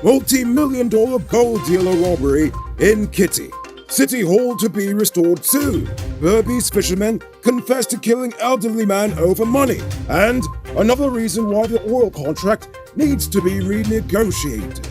multi-million-dollar gold dealer robbery in Kitty. City Hall to be restored soon. Berbice fishermen confess to killing elderly man over money. And another reason why the oil contract needs to be renegotiated.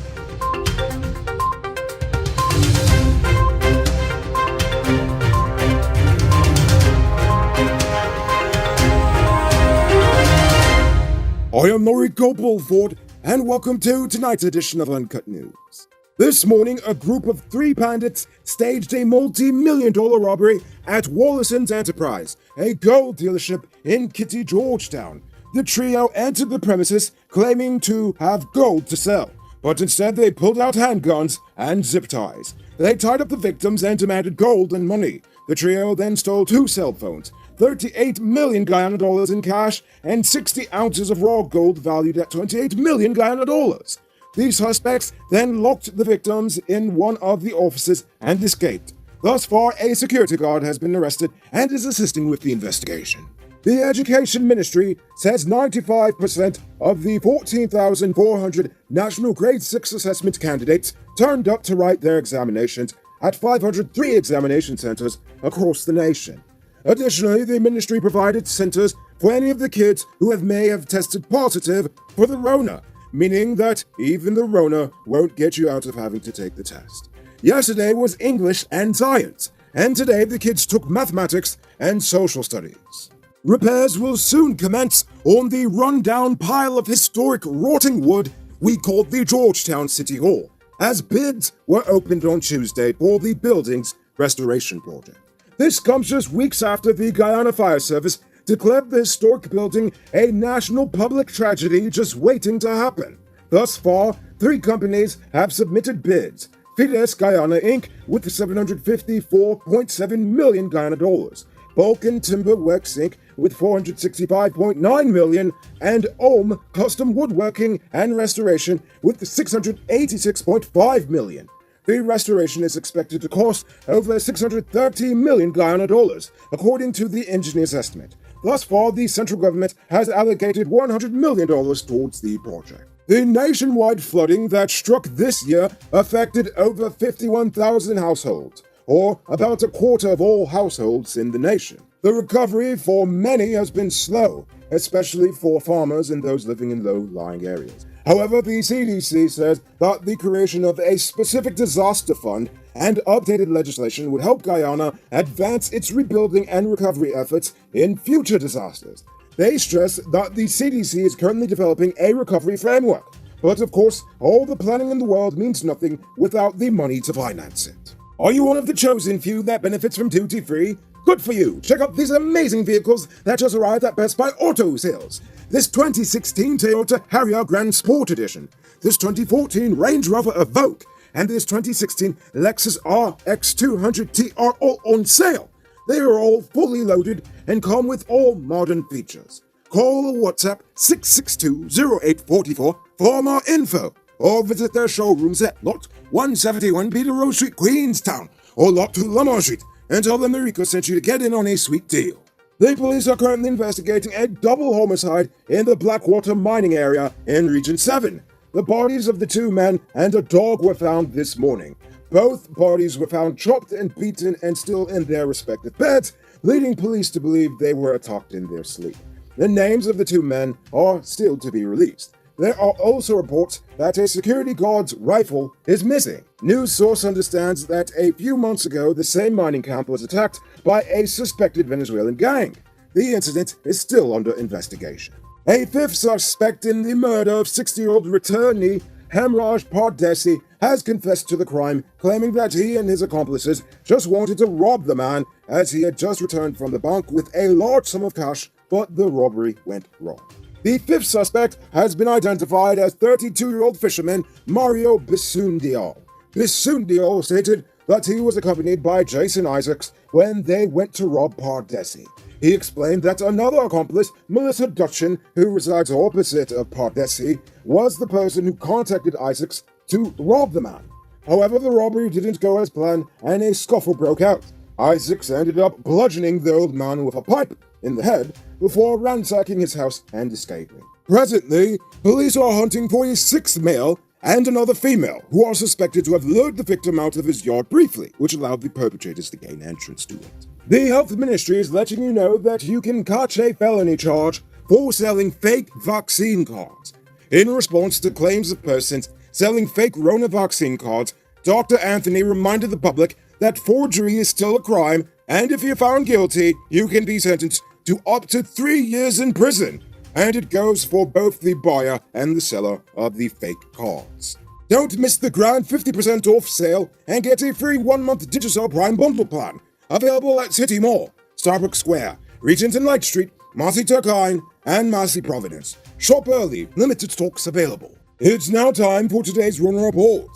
I am Noriko Bulford, and welcome to tonight's edition of Uncut News. This morning, a group of 3 bandits staged a multi-million-dollar robbery at Wollaston's Enterprise, a gold dealership in Kitty, Georgetown. The trio entered the premises claiming to have gold to sell, but instead they pulled out handguns and zip ties. They tied up the victims and demanded gold and money. The trio then stole 2 cell phones, 38 million Guyana dollars in cash, and 60 ounces of raw gold valued at 28 million Guyana dollars. The suspects then locked the victims in one of the offices and escaped. Thus far, a security guard has been arrested and is assisting with the investigation. The Education Ministry says 95% of the 14,400 National Grade 6 assessment candidates turned up to write their examinations at 503 examination centers across the nation. Additionally, the ministry provided centers for any of the kids who may have tested positive for the Rona, meaning that even the Rona won't get you out of having to take the test. Yesterday was English and science, and today the kids took mathematics and social studies. Repairs will soon commence on the run-down pile of historic rotting wood we call the Georgetown City Hall, as bids were opened on Tuesday for the building's restoration project. This comes just weeks after the Guyana Fire Service declared the historic building a national public tragedy just waiting to happen. Thus far, 3 companies have submitted bids. Fides Guyana Inc. with $754.7 million Guyana dollars, Balkan Timber Works Inc. with $465.9 million, and Ohm Custom Woodworking and Restoration with $686.5 million. The restoration is expected to cost over 630 million Guyana dollars, according to the engineer's estimate. Thus far, the central government has allocated $100 million towards the project. The nationwide flooding that struck this year affected over 51,000 households, or about a quarter of all households in the nation. The recovery for many has been slow, especially for farmers and those living in low-lying areas. However, the CDC says that the creation of a specific disaster fund and updated legislation would help Guyana advance its rebuilding and recovery efforts in future disasters. They stress that the CDC is currently developing a recovery framework, but of course, all the planning in the world means nothing without the money to finance it. Are you one of the chosen few that benefits from duty-free? Good for you! Check out these amazing vehicles that just arrived at Best Buy Auto Sales. This 2016 Toyota Harrier Grand Sport Edition, this 2014 Range Rover Evoque, and this 2016 Lexus RX 200T are all on sale. They are all fully loaded and come with all modern features. Call or WhatsApp 662-0844 for more info, or visit their showrooms at Lot 171 Peter Road Street, Queenstown, or Lot 2 Lamar Street, and tell them Rico sent you to get in on a sweet deal. The police are currently investigating a double homicide in the Blackwater mining area in Region 7. The bodies of the 2 men and a dog were found this morning. Both bodies were found chopped and beaten and still in their respective beds, leading police to believe they were attacked in their sleep. The names of the 2 men are still to be released. There are also reports that a security guard's rifle is missing. News Source understands that a few months ago, the same mining camp was attacked by a suspected Venezuelan gang. The incident is still under investigation. A 5th suspect in the murder of 60-year-old returnee Hamraj Pardesi has confessed to the crime, claiming that he and his accomplices just wanted to rob the man as he had just returned from the bank with a large sum of cash, but the robbery went wrong. The 5th suspect has been identified as 32-year-old fisherman Mario Bisundial. Bisundial stated that he was accompanied by Jason Isaacs when they went to rob Pardesi. He explained that another accomplice, Melissa Dutchin, who resides opposite of Pardesi, was the person who contacted Isaacs to rob the man. However, the robbery didn't go as planned and a scuffle broke out. Isaacs ended up bludgeoning the old man with a pipe in the head before ransacking his house and escaping. Presently, police are hunting for a 6th male and another female, who are suspected to have lured the victim out of his yard briefly, which allowed the perpetrators to gain entrance to it. The Health Ministry is letting you know that you can catch a felony charge for selling fake vaccine cards. In response to claims of persons selling fake Rona vaccine cards, Dr. Anthony reminded the public that forgery is still a crime, and if you're found guilty, you can be sentenced to up to 3 years in prison. And it goes for both the buyer and the seller of the fake cards. Don't miss the grand 50% off sale and get a free 1-month Digicel Prime bundle plan. Available at City Mall, Starbucks Square, Regent and Light Street, Marcy Turkine, and Marcy Providence. Shop early, limited stocks available. It's now time for today's Rona Report.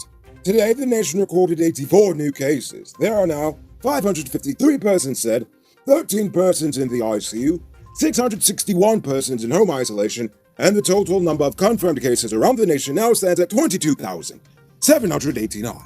Today, the nation recorded 84 new cases. There are now 553 persons dead, 13 persons in the ICU, 661 persons in home isolation, and the total number of confirmed cases around the nation now stands at 22,789.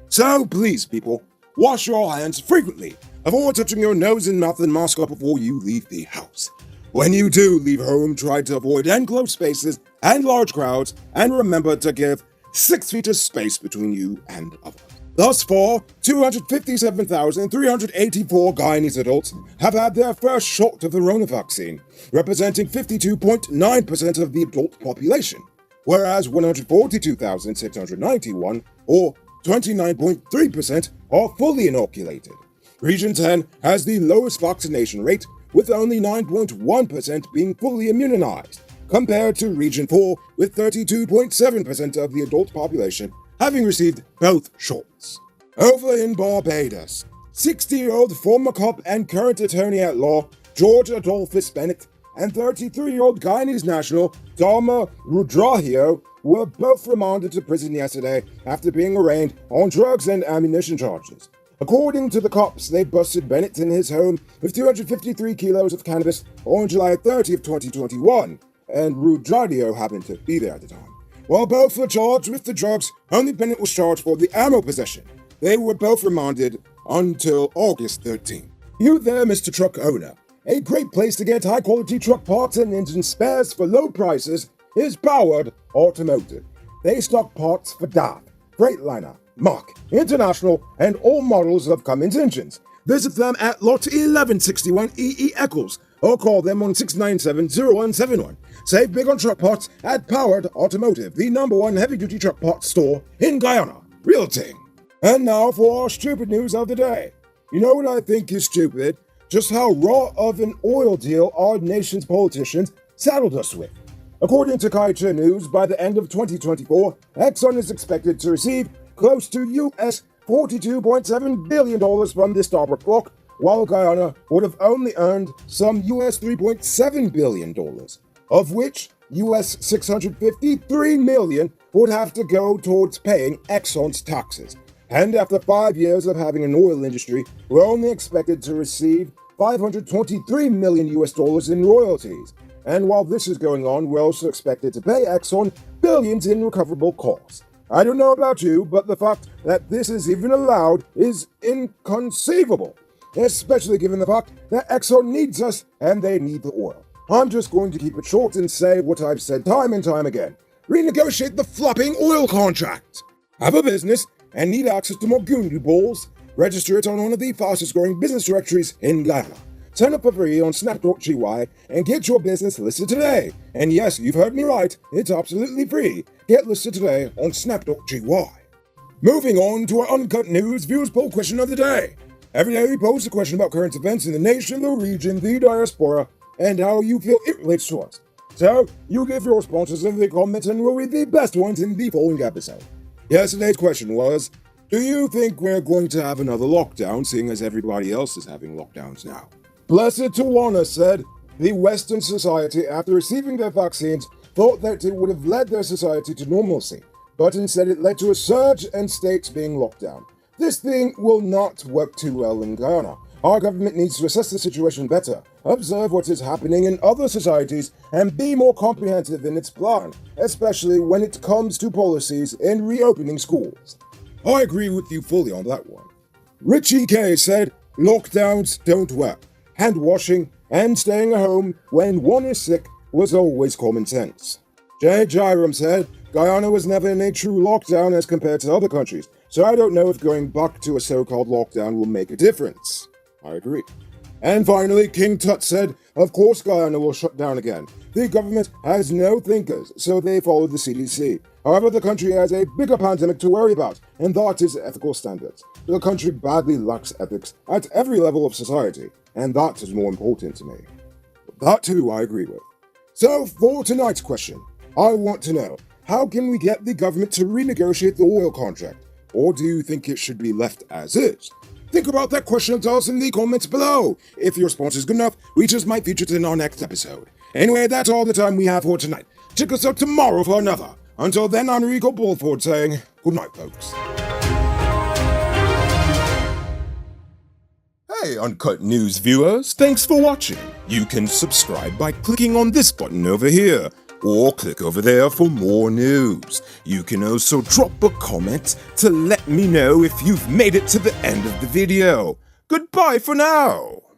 So please, people, wash your hands frequently. Avoid touching your nose and mouth and mask up before you leave the house. When you do leave home, try to avoid enclosed spaces and large crowds, and remember to give 6 feet of space between you and others. Thus far, 257,384 Guyanese adults have had their first shot of the Rona vaccine, representing 52.9% of the adult population, whereas 142,691, or 29.3%, are fully inoculated. Region 10 has the lowest vaccination rate, with only 9.1% being fully immunized, compared to Region 4 with 32.7% of the adult population having received both shots. Over in Barbados, 60-year-old former cop and current attorney at law George Adolphus Bennett and 33-year-old Guyanese national Dharma Rudrahio were both remanded to prison yesterday after being arraigned on drugs and ammunition charges. According to the cops, they busted Bennett in his home with 253 kilos of cannabis on July 30 of 2021, and Rudrahio happened to be there at the time. While both were charged with the drugs, only Bennett was charged for the ammo possession. They were both remanded until August 13. You there, Mr. Truck Owner. A great place to get high-quality truck parts and engine spares for low prices is Powered Automotive. They stock parts for DAF, Freightliner, Mach, International, and all models of Cummins engines. Visit them at Lot 1161 E.E. Eccles or call them on 697-0171. Save big on truck parts at Powered Automotive, the #1 heavy-duty truck parts store in Guyana. Real thing. And now for our stupid news of the day. You know what I think is stupid? Just how raw of an oil deal our nation's politicians saddled us with. According to Kaiser News, by the end of 2024, Exxon is expected to receive close to US $42.7 billion from the Starbucks block, while Guyana would have only earned some US $3.7 billion, of which US $653 million would have to go towards paying Exxon's taxes. And after 5 years of having an oil industry, we're only expected to receive $523 million US in royalties. And while this is going on, we're also expected to pay Exxon billions in recoverable costs. I don't know about you, but the fact that this is even allowed is inconceivable, especially given the fact that Exxon needs us and they need the oil. I'm just going to keep it short and say what I've said time and time again. Renegotiate the flopping oil contract. Have a business and need access to more Goondu balls? Register it on one of the fastest growing business directories in Guyana. Sign up for free on snap.gy and get your business listed today. And yes, you've heard me right, it's absolutely free. Get listed today on snap.gy. Moving on to our Uncut News Viewers Poll question of the day. Every day we post a question about current events in the nation, the region, the diaspora, and how you feel it relates to us. So, you give your responses in the comments and we'll read the best ones in the following episode. Yesterday's question was, do you think we're going to have another lockdown, seeing as everybody else is having lockdowns now? Blessed Tawana said, the Western society, after receiving their vaccines, thought that it would have led their society to normalcy, but instead it led to a surge and states being locked down. This thing will not work too well in Guyana. Our government needs to assess the situation better, observe what is happening in other societies, and be more comprehensive in its plan, especially when it comes to policies in reopening schools. I agree with you fully on that one. Richie K said, lockdowns don't work. Hand washing and staying at home when one is sick was always common sense. Jay Jiram said, Guyana was never in a true lockdown as compared to other countries, so I don't know if going back to a so-called lockdown will make a difference. I agree. And finally, King Tut said, of course Guyana will shut down again. The government has no thinkers, so they follow the CDC. However, the country has a bigger pandemic to worry about, and that is ethical standards. The country badly lacks ethics at every level of society, and that is more important to me. That too I agree with. So, for tonight's question, I want to know, how can we get the government to renegotiate the oil contract? Or do you think it should be left as is? Think about that question and tell us in the comments below. If your response is good enough, we just might feature it in our next episode. Anyway, that's all the time we have for tonight. Check us out tomorrow for another. Until then, I'm Rico Bulford saying good night, folks. Hey, Uncut News viewers, thanks for watching. You can subscribe by clicking on this button over here, or click over there for more news. You can also drop a comment to let me know if you've made it to the end of the video. Goodbye for now.